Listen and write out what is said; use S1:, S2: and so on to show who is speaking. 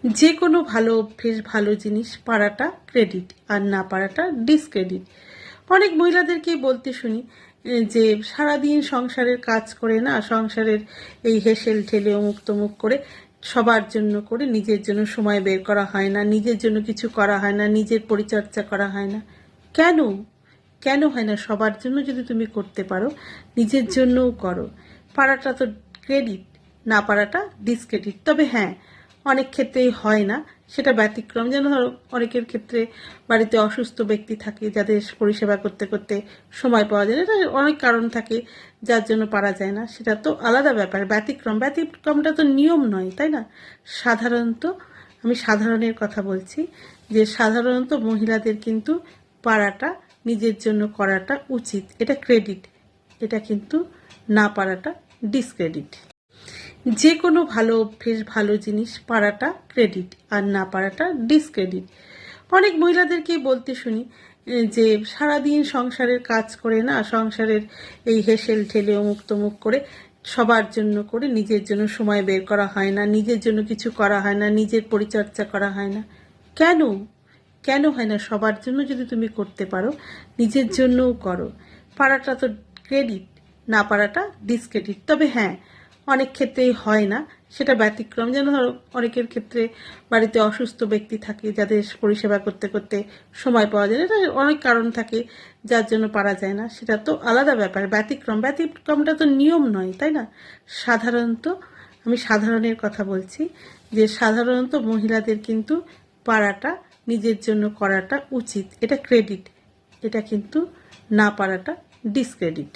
S1: যে কোনো ভালো অভ্যেস ভালো জিনিস পারাটা ক্রেডিট আর না পারাটা ডিসক্রেডিট। অনেক মহিলাদেরকেই বলতে শুনি যে সারাদিন সংসারের কাজ করে না, সংসারের এই হেসেল ঠেলে অমুক তমুক করে সবার জন্য করে নিজের জন্য সময় বের করা হয় না, নিজের জন্য কিছু করা হয় না, নিজের পরিচর্যা করা হয় না। কেন কেন হয় না? সবার জন্য যদি তুমি করতে পারো, নিজের জন্যও করো। পারাটা তো ক্রেডিট, না পারাটা ডিসক্রেডিট। তবে হ্যাঁ, অনেক ক্ষেত্রেই হয় না, সেটা ব্যতিক্রম। যেন ধরো অনেকের ক্ষেত্রে বাড়িতে অসুস্থ ব্যক্তি থাকে, যাদের পরিষেবা করতে করতে সময় পাওয়া যায় না, এটা অনেক কারণ থাকে যার জন্য পারা যায় না, সেটা তো আলাদা ব্যাপার। ব্যতিক্রমটা তো নিয়ম নয়, তাই না? সাধারণত, আমি সাধারণের কথা বলছি, যে সাধারণত মহিলাদের কিন্তু পারাটা, নিজের জন্য করাটা উচিত, এটা ক্রেডিট। এটা কিন্তু না পারাটা ডিসক্রেডিট। যে কোনো ভালো অভ্যেস ভালো জিনিস পারাটা ক্রেডিট আর না পারাটা ডিসক্রেডিট। অনেক মহিলাদেরকেই বলতে শুনি যে সারাদিন সংসারের কাজ করে না, সংসারের এই হেসেল ঠেলে অমুক তমুক করে সবার জন্য করে নিজের জন্য সময় বের করা হয় না, নিজের জন্য কিছু করা হয় না, নিজের পরিচর্যা করা হয় না। কেন কেন হয় না? সবার জন্য যদি তুমি করতে পারো, নিজের জন্যও করো। পারাটা তো ক্রেডিট, না পারাটা ডিসক্রেডিট। তবে হ্যাঁ, অনেক ক্ষেত্রেই হয় না, সেটা ব্যতিক্রম। যেন ধরো অনেকের ক্ষেত্রে বাড়িতে অসুস্থ ব্যক্তি থাকে, যাদের পরিষেবা করতে করতে সময় পাওয়া যায় না, এটা অনেক কারণ থাকে যার জন্য পারা যায় না, সেটা তো আলাদা ব্যাপার। ব্যতিক্রমটা তো নিয়ম নয়, তাই না? সাধারণত, আমি সাধারণের কথা বলছি, যে সাধারণত মহিলাদের কিন্তু পারাটা, নিজের জন্য করাটা উচিত, এটা ক্রেডিট। এটা কিন্তু না পারাটা ডিসক্রেডিট।